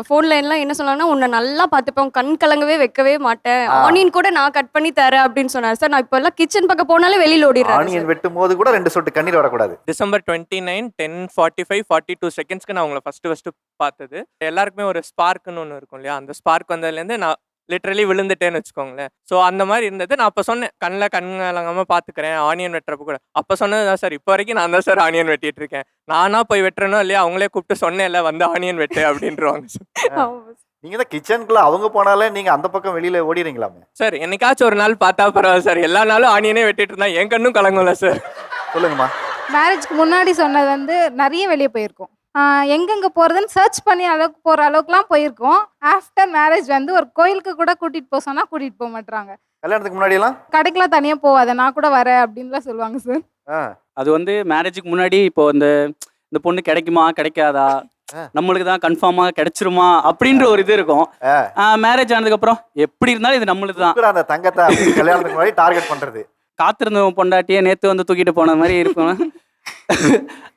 ஃபோன்ல எல்லாம் என்ன சொன்னாங்கன்னா, உன்னை நல்லா பார்த்துப்பேன், கண் கலங்கவே வைக்கவே மாட்டேன், ஆனியன் கூட நான் கட் பண்ணி தரேன் அப்படின்னு சொன்னார் சார். நான் இப்போ எல்லாம் கிச்சன் பக்கம் போனாலே வெளியில் ஓடிடுறேன். ஆனியன் வெட்டும் போது கூட 2 சொட்டு கண்ணீர் வரக்கூடாது. டிசம்பர் 29 10:45 42 நான் உங்களை ஃபர்ஸ்ட் பார்த்தது. எல்லாருக்குமே ஒரு ஸ்பார்க்குன்னு ஒன்று இருக்கும் இல்லையா, அந்த ஸ்பார்க் வந்ததுலேருந்து நான் லிட்ரலி விழுந்துட்டேன்னு வச்சுக்கோங்களேன். ஸோ அந்த மாதிரி இருந்தது. நான் அப்போ சொன்னேன், கண்ணில் கலங்காமல் பார்த்துக்கிறேன் ஆனியன் வெட்டுறப்ப கூட. அப்போ சொன்னது தான் சார், இப்போ வரைக்கும் நான் தான் சார் ஆனியன் வெட்டிட்டு இருக்கேன். நானா போய் வெட்டுறனோ இல்லையா, அவங்களே கூப்பிட்டு சொன்னேன்ல வந்து ஆனியன் வெட்டு அப்படின்றவாங்க சார். நீங்க தான் கிச்சனுக்குள்ள அவங்க போனாலே நீங்க அந்த பக்கம் வெளியில ஓடிறீங்களாமே சார்? என்னைக்காச்சும் ஒரு நாள் பார்த்தா பரவாயில்ல சார், எல்லா நாளும் ஆனியனே வெட்டிட்டு இருந்தா என் கண்ணும் கலங்கும்ல சார். சொல்லுங்கம்மா. மேரேஜ்க்கு முன்னாடி சொன்னது வந்து நிறைய வெளியே போயிருக்கோம், எங்கெங்கே போகிறதுன்னு சர்ச் பண்ணி போகிற அளவுக்குலாம் போயிருக்கோம். ஆஃப்டர் மேரேஜ் வந்து ஒரு கோயிலுக்கு கூட கூட்டிகிட்டு போக சொன்னால் கூட்டிகிட்டு போக மாட்டாங்க. கல்யாணத்துக்கு முன்னாடியெல்லாம் கடைக்கெலாம் தனியாக போகாத, நான் கூட வரேன் அப்படின்லாம் சொல்லுவாங்க சார். அது வந்து மேரேஜுக்கு முன்னாடி இப்போ இந்த பொண்ணு கிடைக்குமா கிடைக்காதா, நம்மளுக்கு தான் கன்ஃபார்மாக கிடைச்சிருமா அப்படின்ற ஒரு இது இருக்கும். மேரேஜ் ஆனதுக்கப்புறம் எப்படி இருந்தாலும் இது நம்மளுக்கு தான். அந்த தங்கத்தை கல்யாணத்துக்கு முன்னாடி டார்கெட் பண்றது, காத்திருந்தவன் பொண்டாட்டியே நேற்று வந்து தூக்கிட்டு போன மாதிரி இருக்கும்.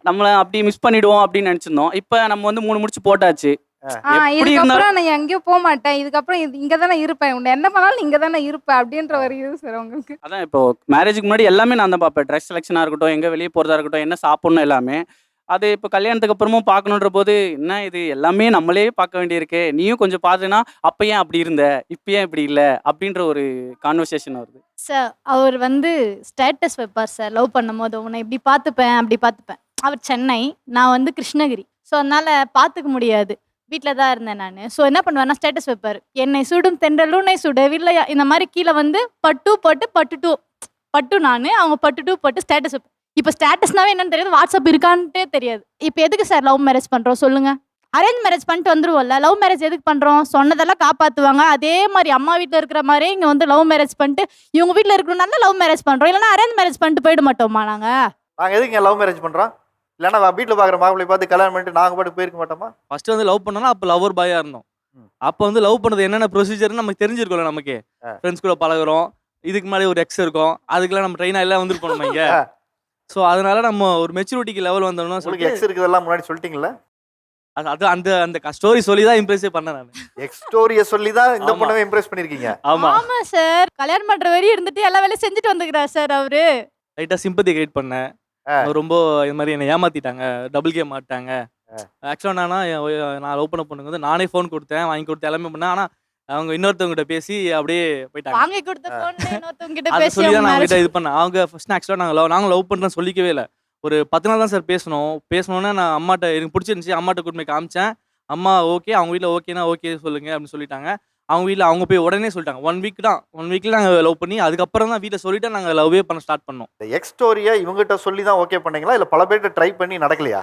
நம்மளை அப்படி மிஸ் பண்ணிடுவோம் அப்படின்னு நினச்சிருந்தோம். இப்போ நம்ம வந்து 3 முடிச்சு போட்டாச்சு, எப்படி இருந்தாலும் இதுக்கப்புறம் நான் எங்கேயும் போக மாட்டேன், இதுக்கப்புறம் இங்க தானே இருப்பேன், உன்னை என்ன பண்ணாலும் இங்க தானே இருப்பேன் அப்படின்ற ஒரு இது சார் உங்களுக்கு. அதான் இப்போ மேரேஜுக்கு முன்னாடி எல்லாமே நான் தான் பார்ப்பேன். ட்ரெஸ் செலெக்ஷனாக இருக்கட்டும், எங்கே வெளியே போகிறதா இருக்கட்டும், என்ன சாப்பிட்ணும் எல்லாமே. அது இப்போ கல்யாணத்துக்கு அப்புறமும் பார்க்கணுன்ற போது என்ன இது எல்லாமே நம்மளே பார்க்க வேண்டியிருக்கு, நீயும் கொஞ்சம் பார்த்துனா அப்போ ஏன் அப்படி இருந்த, இப்போ ஏன் இப்படி இல்லை அப்படின்ற ஒரு கான்வர்சேஷன் வருது. சார் அவர் வந்து ஸ்டேட்டஸ் வைப்பார் சார் லவ் பண்ணும் போது, உன்னை இப்படி பார்த்துப்பேன் அப்படி பார்த்துப்பேன். அவர் சென்னை, நான் வந்து கிருஷ்ணகிரி. ஸோ அதனால் பார்த்துக்க முடியாது, வீட்டில் தான் இருந்தேன் நான். ஸோ என்ன பண்ணுவேன்னா ஸ்டேட்டஸ் வைப்பார், என்னை சுடும் தென்றலுனை சுடவில்லையா, இந்த மாதிரி கீழே வந்து பட்டு போட்டு பட்டு நான் அவங்க பட்டு போட்டு ஸ்டேட்டஸ் வைப்பேன். இப்போ ஸ்டேட்டஸ்னாவே என்னன்னு தெரியாது, வாட்ஸ்அப் இருக்கான்ட்டே தெரியாது. இப்போ எதுக்கு சார் லவ் மேரேஜ் பண்ணுறோம் சொல்லுங்கள்? அரேஞ்ச் மேரேஜ் பண்ணிட்டு வந்துருவோம்ல, லவ் மேரேஜ் எதுக்கு பண்ணுறோம்? சொன்னதெல்லாம் காப்பாற்றுவாங்க. அதே மாதிரி அம்மா வீட்டில் இருக்கிற மாதிரியே இங்கே வந்து லவ் மேரேஜ் பண்ணிட்டு இவங்க வீட்டில் இருக்கணும்னால லவ் மேரேஜ் பண்ணுறோம், இல்லைன்னா அரேஞ்ச் மேரேஜ் பண்ணிட்டு போயிட மாட்டோமா நாங்கள் எதுக்கு லவ் மேரேஜ் பண்ணுறோம்? இல்லைன்னா வீட்டில் பார்க்குற மாப்பிள்ளை பார்த்து கல்யாணம் பண்ணிட்டு நாங்கள் பாட்டு போயிருக்க மாட்டோமா? ஃபர்ஸ்ட் வந்து லவ் பண்ணோம்னா அப்போ லவர் பாயாக இருந்தோம். அப்போ வந்து லவ் பண்ணது என்னென்ன ப்ரொசீஜர்னு நமக்கு தெரிஞ்சிருக்கோம்ல, நமக்கு ஃப்ரெண்ட்ஸ் கூட பழகுறோம், இதுக்கு முன்னாடி ஒரு எக்ஸ் இருக்கும், அதுக்கெல்லாம் நம்ம ட்ரெயினாக எல்லாம் வந்துருப்போம் நம்ம இங்கே. ஸோ அதனால நம்ம ஒரு மெச்சூரிட்டிக்கு லெவல் வந்தோம்னா உங்களுக்கு எக்ஸ் இருக்குதெல்லாம் முன்னாடி சொல்லிட்டீங்களா? அது அந்த அந்த ஸ்டோரி சொல்லி தான் இம்ப்ரெஸ்ஸே பண்ணேன் நான். எக்ஸ் ஸ்டோரியை சொல்லி தான் இந்த பொண்ணவே இம்ப்ரெஸ் பண்ணியிருக்கீங்க. ஆமாம் சார், கல்யாணம் பண்ணுற வரையும் இருந்துட்டு எல்லா வேலையும் செஞ்சுட்டு வந்துக்கிறார் சார் அவரு. லைட்டாக சிம்பத்தி கிரியேட் பண்ணேன். ரொம்ப இது மாதிரி என்னை ஏமாத்திட்டாங்க, டபுள் கேம் ஆட்டாங்க. ஆக்சுவலாக நான் லவ் பண்ண பொண்ணுங்க வந்து நானே ஃபோன் கொடுத்தேன், வாங்கி கொடுத்து எல்லாமே பண்ணேன். ஆனால் அவங்க இன்னொருத்தவங்கிட்ட பேசி அப்படியே போயிட்டாங்க. வாங்கி கொடுத்த ஃபோன் இன்னொருத்தவங்கிட்ட அதை பேசி சொல்லி தான் அவங்க நான் marriage இது பண்ணேன். அவங்க ஃபர்ஸ்ட் ஆக்சுவலாக நாங்கள் லவ் பண்ணுறேன்னு சொல்லிக்கவே இல்லை. ஒரு 10 நாள் தான் சார் பேசணுன்னே நான் அம்மாட்ட எனக்கு பிடிச்சிருந்துச்சி, அம்மாட்ட கூட்டு போய் காமிச்சேன். அம்மா ஓகே, அவங்க வீட்டில் ஓகேனா ஓகே சொல்லுங்க அப்படின்னு சொல்லிட்டாங்க. அவங்க வீட்டில் அவங்க போய் உடனே சொல்லிட்டாங்க. 1 வீக் தான், 1 வீக்கில் நாங்கள் லவ் பண்ணி அதுக்கப்புறம் தான் வீட்டில் சொல்லிட்டு நாங்கள் லவ்வே பண்ண ஸ்டார்ட் பண்ணோம். இந்த எக்ஸ் ஸ்டோரியை இவங்ககிட்ட சொல்லி தான் ஓகே பண்ணீங்களா, இல்லை பல பேர்கிட்ட ட்ரை பண்ணி நடக்கலையா?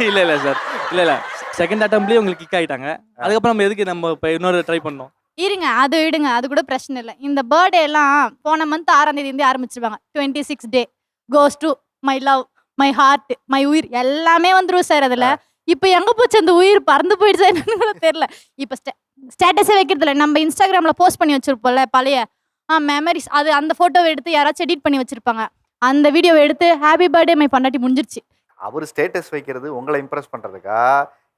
இல்லை சார், இல்லை செகண்ட் அட்டம்ப்லேயே உங்களுக்கு கிக் ஆகிட்டாங்க. அதுக்கப்புறம் நம்ம எதுக்கு நம்ம இப்போ இன்னொரு ட்ரை பண்ணோம்? இருங்க, அது விடுங்க, அது கூட பிரச்சனை இல்லை. இந்த பர்த்டே எல்லாம் போன மந்த் 6ஆம் தேதி ஆரம்பிச்சிருவாங்க. 26 day goes to my love, my heart, my உயிர் எல்லாமே வந்துடும் சார் அதில். இப்போ எங்கே போச்சு அந்த உயிர், பறந்து போயிடுச்சா என்னன்னு கூட தெரியல. இப்போ ஸ்டேட்டஸே வைக்கிறது இல்லை, நம்ம இன்ஸ்டாகிராமில் போஸ்ட் பண்ணி வச்சுருப்போம்ல பழைய மெமரிஸ், அது அந்த ஃபோட்டோவை எடுத்து யாராச்சும் எடிட் பண்ணி வச்சுருப்பாங்க. அந்த வீடியோவை எடுத்து ஹாப்பி பர்த்டே மை பொண்டாட்டி முடிஞ்சிருச்சு. அவர் ஸ்டேட்டஸ் வைக்கிறது உங்களை இம்ப்ரெஸ் பண்ணுறதுக்கா,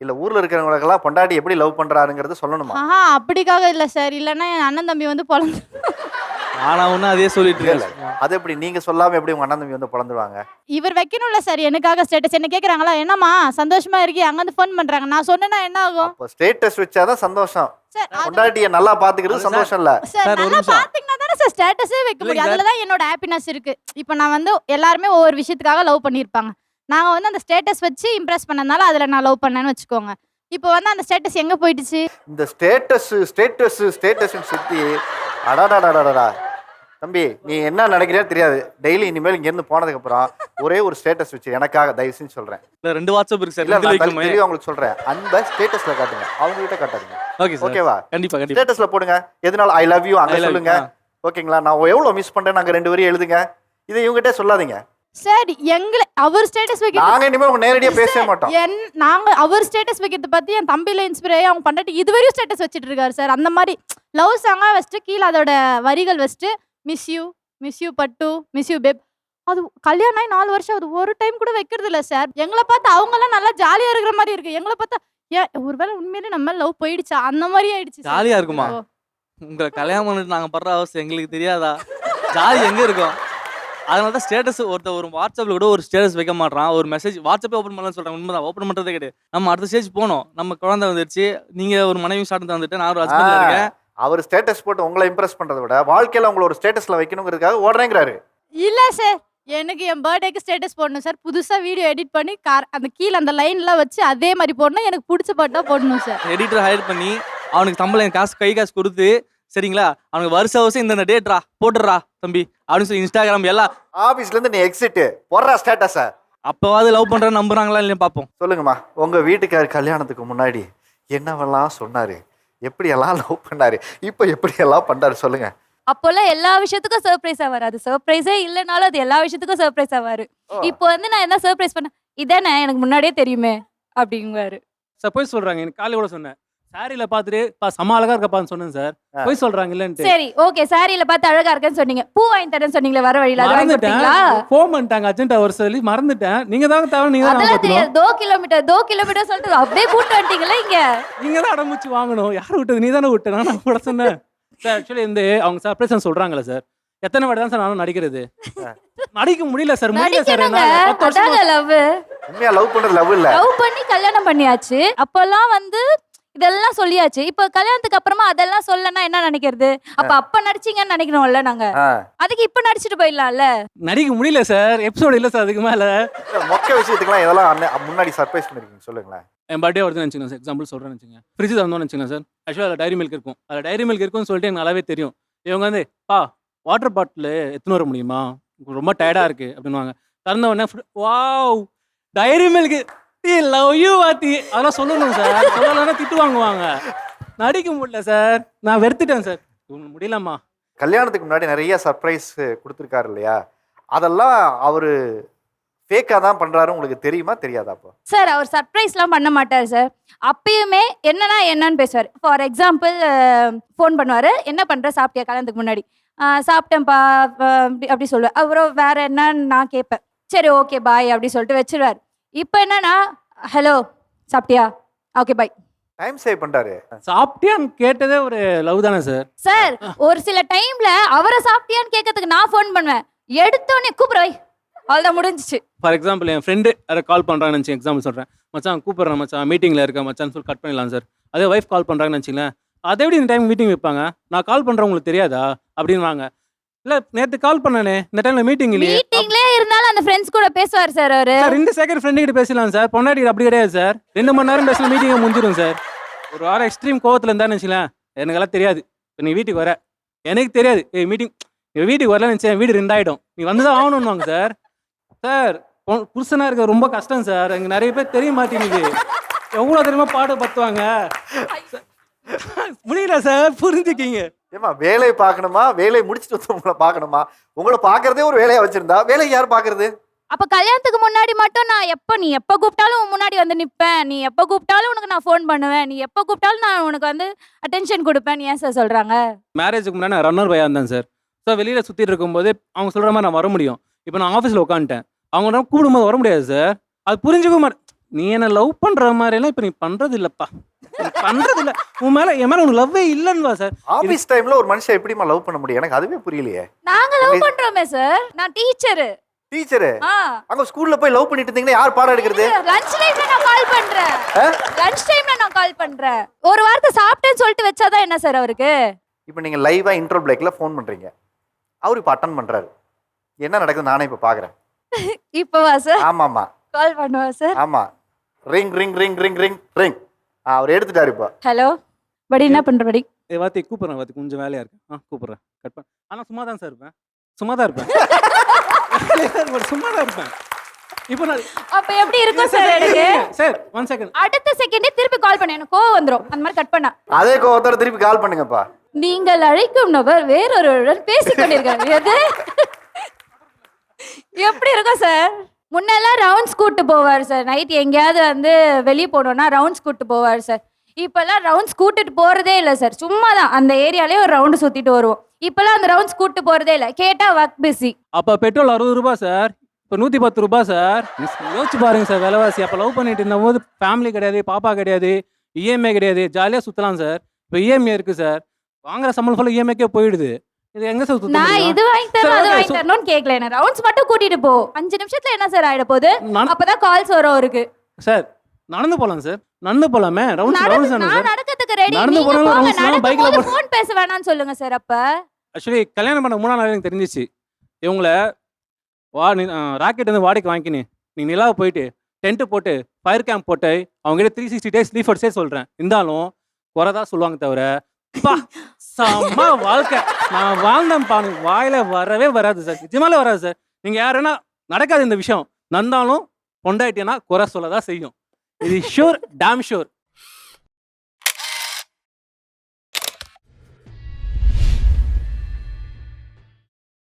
இல்லை ஊரில் இருக்கிறவங்களுக்கெல்லாம் பொண்டாட்டி எப்படி லவ் பண்ணுறாருங்கிறது சொல்லணுமா? அப்படிக்காக இல்லை சார், இல்லைன்னா என் அண்ணன் தம்பி வந்து பொழந்து. ஆனால் ஒன்றும் அதே சொல்லிட்டு இல்லை, அது எப்படி நீங்கள் சொல்லாமல் எப்படி உங்கள் அண்ணன் தம்பி வந்து பொழந்துருவாங்க? இவர் வைக்கணும்ல சார் எனக்காக ஸ்டேட்டஸ். என்ன கேட்குறாங்களா, என்னம்மா சந்தோஷமா இருக்கி, அங்கேருந்து ஃபோன் பண்ணுறாங்க, நான் சொன்னேன்னா என்ன ஆகும்? இப்போ ஸ்டேட்டஸ் வச்சாதான் சந்தோஷம், பொண்டாட்டியை நல்லா பார்த்துக்கிறது சந்தோஷம் இல்லை சார். நல்லா பார்த்தீங்கன்னா தானே சார் ஸ்டேட்டஸே வைக்க முடியும். அதில் தான் என்னோட ஹாப்பினஸ் இருக்கு. இப்போ நான் வந்து எல்லாருமே ஒவ்வொரு விஷயத்துக்காக லவ் பண்ணியிருப்பாங்க. நாங்கள் வந்து அந்த ஸ்டேட்டஸ் வச்சு இம்ப்ரெஸ் பண்ணதுனால அதில் நான் லவ் பண்ணேன்னு வச்சுக்கோங்க. இப்போ வந்து அந்த ஸ்டேட்டஸ் எங்கே போயிடுச்சு? இந்த ஸ்டேட்டஸ் சுற்றி அடாடாடாடா. தம்பி நீ என்ன நினைக்கிறியோ தெரியாது, டெய்லி இனிமேல் இங்கேருந்து போனதுக்கப்புறம் ஒரே ஒரு ஸ்டேட்டஸ் வச்சு எனக்காக தயவு செஞ்சு சொல்கிறேன். இல்லை 2 வாட்ஸ்அப் இருக்கு சார். இல்லை தெளிவாக உங்களுக்கு சொல்கிறேன், அன்பை ஸ்டேட்டஸில் காட்டுங்க, அவங்க கிட்ட காட்டாதீங்க. ஓகே சார், ஓகேவா? கண்டிப்பாக ஸ்டேட்டஸில் போடுங்க, எதனால ஐ லவ் யூ அங்கே சொல்லுங்க. ஓகேங்களா? நான் எவ்வளோ மிஸ் பண்ணுறேன் நாங்கள் 2 வரையும் எழுதுங்க, இதை இவங்ககிட்ட சொல்லாதீங்க சார். எங்களை அவர் ஸ்டேட்டஸ் வைக்கிறது நாங்கள் இனிமேல் உங்க நேரடியாக பேசவே மாட்டோம். நாங்கள் அவர் ஸ்டேட்டஸ் வைக்கிறத பற்றி என் தம்பியில் இன்ஸ்பிரே அவங்க பண்டாட்டி இதுவரையும் ஸ்டேட்டஸ் வச்சுட்டு இருக்காரு சார். அந்த மாதிரி லவ் சாங்காக வச்சுட்டு கீழே அதோட வரிகள் வச்சுட்டு மிஸ் யூ பட்டு, மிஸ் யூ பேப். அது கல்யாணம் ஆகி 4 வருஷம் அது ஒரு டைம் கூட வைக்கிறது இல்லை சார். எங்களை பார்த்து அவங்கெல்லாம் நல்லா ஜாலியாக இருக்கிற மாதிரி இருக்கு, எங்களை பார்த்தா ஏன் ஒருவேளை உண்மையிலே நம்ம லவ் போயிடுச்சா அந்த மாதிரி ஆயிடுச்சு. ஜாலியாக இருக்குமா? உங்களை கல்யாணம் பண்ணிட்டு நாங்கள் படுற அவசியம் எங்களுக்கு தெரியாதா? ஜாலி எங்கே இருக்கும்? அதனால தான் ஸ்டேட்டஸ் ஒரு வாட்ஸ்அப்பில் கூட ஒரு ஸ்டேட்டஸ் வைக்க மாட்டான், ஒரு மெசேஜ் வாட்ஸ்அப்பே ஓப்பன் பண்ணலாம்னு சொல்கிறாங்க. உண்மைதான், ஓப்பன் பண்ணுறதே கிடையாது. நம்ம அடுத்த ஸ்டேஜ் போனோம், நம்ம குழந்தை வந்துருச்சு, நீங்கள் ஒரு மனைவி ஸ்டார்ட் வந்துட்டு நான் ஒரு ஹஸ்பண்டில் இருக்கேன். அவர் ஸ்டேட்டஸ் போட்டு உங்களை இம்ப்ரெஸ் பண்ணுறதை விட வாழ்க்கையில் உங்களை ஒரு ஸ்டேட்டஸில் வைக்கணுங்கிறதுக்காக ஓடுறேங்கிறாரு. இல்லை சார், எனக்கு என் பர்த்டேக்கு ஸ்டேட்டஸ் போடணும் சார். புதுசாக வீடியோ எடிட் பண்ணி அந்த கீழே அந்த லைன்லாம் வச்சு அதே மாதிரி போடணும், எனக்கு பிடிச்ச பாட்டாக போடணும் சார். எடிட்டர் ஹையர் பண்ணி அவனுக்கு சம்பளம் கை காசு கொடுத்து, சரிங்களா, அவனுக்கு வருஷம் இந்த டேட்ரா போட்டுடுறா தம்பி அப்படின்னு சொல்லி இன்ஸ்டாகிராம் எல்லாம் ஆஃபீஸ்லேருந்து நீ எக்ஸிட்டு போடுறா ஸ்டேட்டஸை. அப்போவாது லவ் பண்ணுறேன்னு நம்புறாங்களா இல்லையா பார்ப்போம். சொல்லுங்கம்மா, உங்கள் வீட்டுக்கார் கல்யாணத்துக்கு முன்னாடி என்னவெல்லாம் சொன்னார், எப்படியெல்லாம் லவ் பண்ணார், இப்போ எப்படியெல்லாம் பண்ணுறாரு சொல்லுங்க. அப்போல்லாம் எல்லா விஷயத்துக்கும் சர்ப்ரைஸா வராது, சர்ப்ரைஸே இல்லைனாலும் அது எல்லா விஷயத்துக்கும் சர்ப்ரைஸ் ஆவாரு. இப்போ வந்து நான் என்ன சர்ப்ரைஸ் பண்ணேன், இதானே எனக்கு முன்னாடியே தெரியுமே அப்படிங்குவாரு. சப்போஸ் சொல்கிறாங்க, எனக்கு காலையில் கூட சொன்னேன், சாரியில பார்த்துட்டு செம்ம அழகா இருக்காப்பான்னு சொன்னேன் சார். போய் சொல்றாங்க இல்லன்ட்டு. சரி ஓகே சாரியில பார்த்து அழகா இருக்கேன்னு சொன்னீங்க. பூ வாங்கி தரேன்னு சொன்னீங்களே வர வழியில அது வாங்கி மறந்துட்டேன். கொடுத்தீங்களா? ஃபோன் பண்ணிட்டாங்க அர்ஜென்ட்டா வர சொல்லி மறந்துட்டேன். நீங்க தான் தேவை, நீங்க தான் அதெல்லாம் தெரியாது. பார்த்துக்கணும். 2 கிலோமீட்டர் சொல்லிட்டு அப்படியே கூட்டு வந்துட்டீங்களா இங்க? நீங்க தான் அடம்பிச்சு வாங்கணும். யார் விட்டது? நீ தானே விட்ட. நான் கூட சொன்னேன் சார். ஆக்சுவலி அவங்க சர்ப்ரைஸ் சொல்றாங்களே சார், எத்தனை வாட்டி தான் சார் நானும் நடிக்கிறது? நடிக்க முடியல சார், முடியல சார். நடிக்கணுங்க. நான் 10 வருஷமா அதாங்க லவ். உண்மையா லவ் பண்றது லவ் இல்ல. லவ் பண்ணி கல்யாணம் பண்ணியாச்சு. அப்பெல்லாம் வந்து இதெல்லாம் சொல்லியாச்சு. இப்போ கல்யாணத்துக்கு அப்புறமா அதெல்லாம் சொல்லனா என்ன நினைக்கிறது? அப்ப நடிச்சீங்கன்னு நினைக்கணும்ல நாங்க. அதுக்கு இப்ப நடிச்சிட்டு போயிடலாம்ல. நடிக்க முடியல சார். எபிசோட் இல்ல சார் அதுக்கு மேல. மொக்க விஷயத்துக்குலாம் இதெல்லாம் முன்னாடி சர்ப்ரைஸ் பண்ணிருக்கீங்க சொல்லுங்களேன். என் பர்த்டே வருதுன்னு நினச்சிங்க சார், எக்ஸாம்பிள் சொல்கிறேன்னு வச்சுங்க. ஃப்ரிட்ஜ் தந்தோன்னு வச்சுங்க சார். ஆக்சுவலாக அதில் டைரி மில்க் இருக்கும். அதில் டைரி மில்க் இருக்குன்னு சொல்லிட்டு எனக்கு நல்லாவே தெரியும். இவங்க வந்து வாட்டர் பாட்டில் எடுத்துன்னு வர முடியுமா, ரொம்ப டயர்டாக இருக்குது அப்படின்னுவாங்க. திறந்த உடனே wow dairy milk love you வாத்தி அதெல்லாம் சொல்லணும் சார். சொல்லலைன்னா திட்டு வாங்குவாங்க. நடிக்க முடியல சார், நான் வெறுத்துட்டேன் சார். முடியலம்மா. கல்யாணத்துக்கு முன்னாடி நிறைய சர்ப்ரைஸ் கொடுத்துருக்காரு இல்லையா, அதெல்லாம் அவரு ஃபேக்காக தான் பண்ணுறாரு. உங்களுக்கு தெரியுமா தெரியாதா? அப்போ சார் அவர் சர்ப்ரைஸ்லாம் பண்ண மாட்டார் சார். அப்பயுமே என்னன்னு பேசுவார். ஃபார் எக்ஸாம்பிள் ஃபோன் பண்ணுவார், என்ன பண்ணுற சாப்பிட்டியா கல்யாணத்துக்கு முன்னாடி? சாப்பிட்டேன்ப்பா அப்படி சொல்லுவேன். அப்புறம் வேற என்னன்னு நான் கேட்பேன். சரி ஓகே பாய் அப்படி சொல்லிட்டு வச்சிருவார். இப்போ என்னன்னா ஹலோ சாப்பிட்டியா, ஓகே பாய். டைம் சேவ் பண்ணுறாரு. சாப்பிட்டியான்னு கேட்டதே ஒரு லவ் தானே சார்? சார் ஒரு சில டைம்ல அவரை சாப்பிட்டியான்னு கேட்கறதுக்கு நான் ஃபோன் பண்ணுவேன். எடுத்தோடனே கூப்பிடுவை, அவ்வளோதான் முடிஞ்சிச்சு. ஃபார் எக்ஸாம்பிள் என் ஃப்ரெண்டு யாரை கால் பண்ணுறாங்கன்னு நினச்சி எக்ஸாம்பிள் சொல்கிறேன். மச்சான் கூப்பிட்றேன் மச்சான், மீட்டிங்கில் இருக்கேன் மச்சான்னு சொல்லி கட் பண்ணிடலாம் சார். அதே ஒய்ஃப் கால் பண்ணுறாங்கன்னு நினச்சிங்களேன், அதை எப்படி இந்த டைம் மீட்டிங் வைப்பாங்க? நான் கால் பண்ணுறேன் உங்களுக்கு தெரியாதா அப்படின்வாங்க. இல்லை நேற்று கால் பண்ணனே, இந்த டைமில் மீட்டிங் இல்லையே. மீட்டிங்லேயே இருந்தாலும் அந்த ஃப்ரெண்ட்ஸ் கூட பேசுவார் சார் அவரு. சார் 2 செகண்ட் ஃப்ரெண்டு கிட்ட பேசலாம் சார், பொண்டாட்டி அப்படி கிடையாது சார். 2 மணி நேரம் பேசலாம், மீட்டிங்கை முடிஞ்சிடும் சார். ஒரு வாரம் எக்ஸ்ட்ரீம் கோவத்தில் இருந்தான்னு வச்சுக்கலாம், எனக்கெல்லாம் தெரியாது. இப்போ நீ வீட்டுக்கு வர எனக்கு தெரியாது, மீட்டிங் வீட்டுக்கு வரலன்னு நினச்சேன், வீடு 2 ஆகிடும், நீ வந்து தான் ஆகணும்னுவாங்க சார். சார் புருஷனாக இருக்க ரொம்ப கஷ்டம் சார். எங்க நிறைய பேர் தெரிய மாட்டேங்குது. எவ்வளோ தெரியுமா பாடுபடுத்துவாங்க. முடியல சார், புரிஞ்சுக்கிங்க. ஏமா வேலையை பார்க்கணுமா, வேலையை முடிச்சுட்டு வந்து உங்களை பார்க்கணுமா? உங்களை பார்க்கறதே ஒரு வேலையை வச்சிருந்தா வேலையை யார் பார்க்கறது? அப்ப கல்யாணத்துக்கு முன்னாடி மட்டும் நான் நீ எப்போ கூப்பிட்டாலும் உன் முன்னாடி வந்து நிற்பேன், நீ எப்போ கூப்பிட்டாலும் உனக்கு நான் ஃபோன் பண்ணுவேன், நீ எப்போ கூப்பிட்டாலும் நான் உனக்கு வந்து அட்டென்ஷன் கொடுப்பேன், ஏன் சார் சொல்றாங்க? மேரேஜுக்கு முன்னாடி நான் ரன்னர் பையா இருந்தேன் சார். ஸோ வெளியில் சுற்றிட்டு இருக்கும்போது அவங்க சொல்கிற மாதிரி நான் வர முடியும். இப்போ நான் ஆஃபீஸில் உட்காந்துட்டேன், அவங்க கூப்பிடும்போது வர முடியாது சார். அது புரிஞ்சுக்க மாட்டேன். நீ என்ன லவ் பண்ணுற மாதிரிலாம் இப்போ நீ பண்ணுறது இல்லைப்பா, பண்ணுறது இல்லை. உன் மேலே என் மேலே உனக்கு லவ்வே இல்லைன்னுவா சார். ஆஃபீஸ் டைமில் ஒரு மனுஷன் எப்படிமா லவ் பண்ண முடியும்? எனக்கு அதுவே புரியலையே. நாங்க லவ் பண்றோமே சார், நான் டீச்சரு. டீச்சரு அங்க ஸ்கூல்ல போய் லவ் பண்ணிட்டு இருந்தீங்கன்னா யார் பாடம் எடுக்கிறது? லஞ்ச் டைம்ல நான் கால் பண்றேன். லஞ்ச் டைம்ல நான் கால் பண்றேன். ஒரு வார்த்தை சாப்பிட்டேன்னு சொல்லிட்டு வச்சாதான் என்ன சார் அவருக்கு? இப்போ நீங்க லைவா இன்ட்ரோ பிரேக்ல ஃபோன் பண்றீங்க, அவர் இப்போ அட்டன் பண்றாரு, என்ன நடக்குது நானே இப்போ பாக்குறேன். இப்போவா சார்? ஆமாமா கால் பண்ணுவா சார்? ஆமா, ring ring ring ring ring ring. அவர் எடுத்துட்டாரு இப்போ. ஹலோ படி, என்ன பண்ற படி? வாத்தி கூப்பிட்றேன், வாத்தி கொஞ்சம் வேலையா இருக்கு, கூப்பிட்றேன், கட் பண்ண. ஆனால் சும்மா தான் சார் இருப்பேன், சும்மா தான் இருப்பேன், சும்மா தான் இருப்பேன். இப்போ நான் அப்ப எப்படி இருக்கும் சார் எனக்கு? சார் 1 செகண்ட், அடுத்த செகண்டே திருப்பி கால் பண்ண எனக்கு கோவம் வந்துரும். அந்த மாதிரி கட் பண்ணா அதே கோவத்தோட திருப்பி கால் பண்ணுங்கப்பா. நீங்கள் அழைக்கும் நபர் வேறொருவருடன் பேசிக் கொண்டிருக்காங்க. எது எப்படி இருக்கும் சார்? முன்னெல்லாம் ரவுண்ட்ஸ் கூட்டு போவார் சார். நைட் எங்கேயாவது வந்து வெளியே போனோம்னா ரவுண்ட்ஸ் கூட்டு போவார் சார். இப்போல்லாம் ரவுண்ட்ஸ் கூட்டிட்டு போகிறதே இல்லை சார். சும்மா தான் அந்த ஏரியாலே ஒரு ரவுண்டு சுற்றிட்டு வருவோம். இப்போல்லாம் அந்த ரவுண்ட்ஸ் கூட்டு போகிறதே இல்லை. கேட்டால் ஒர்க் பிஸி. அப்போ பெட்ரோல் 60 ரூபாய் சார், இப்போ 110 ரூபாய் சார். யோசிச்சு பாருங்க சார் விலைவாசி. அப்போ லவ் பண்ணிட்டு இருந்தபோது ஃபேமிலி கிடையாது, பாப்பா கிடையாது, இஎம்ஐ கிடையாது, ஜாலியாக சுற்றலாம் சார். இப்போ இஎம்ஐ இருக்குது சார், வாங்குற சம்பளம் ஃபுல்லாக இஎம்ஐக்கே போயிடுது. இது எங்க சார் சுத்த? நான் இது வாங்கி தரேன் அது வாங்கி தரணும்னு கேட்கல. என்ன ரவுண்ட்ஸ் மட்டும் கூட்டிட்டு போ. 5 நிமிஷத்துல என்ன சார் ஆயிட போகுது? அப்பதான் கால்ஸ் வரும் இருக்கு சார். நடந்து போலாம் சார், நடந்து போலாமே. ரவுண்ட்ஸ் ரவுண்ட்ஸ் தானே சார். நான் நடக்கிறதுக்கு ரெடி. நடந்து போறோம், ரவுண்ட்ஸ் பைக்ல போ. ஃபோன் பேச வேணாம்னு சொல்லுங்க சார். அப்ப ஆக்சுவலி கல்யாணம் பண்ண 3 நாள் எனக்கு தெரிஞ்சிச்சு, இவங்கள ராக்கெட் வந்து வாடகைக்கு வாங்கிக்கினு நீ நிலாவை போயிட்டு டென்ட் போட்டு ஃபயர் கேம்ப் போட்டு அவங்க கிட்ட 360 டேஸ் லீவ் ஃபர்ஸ்டே சொல்றேன். இருந்தாலும் குறைதான் சொல்லுவாங்க தவிர செம்ம வாழ்க்கை நான் வாழ்ந்தேன்ப்பா. வாயில வரவே வராது சார், நிஜமாலே வராது சார். நீங்க யாருன்னா நடக்காது இந்த விஷயம். நந்தாலும் பொண்டாட்டினா குறை சொல்லதான் செய்யும். இது ஷூர், டேம் ஷூர்.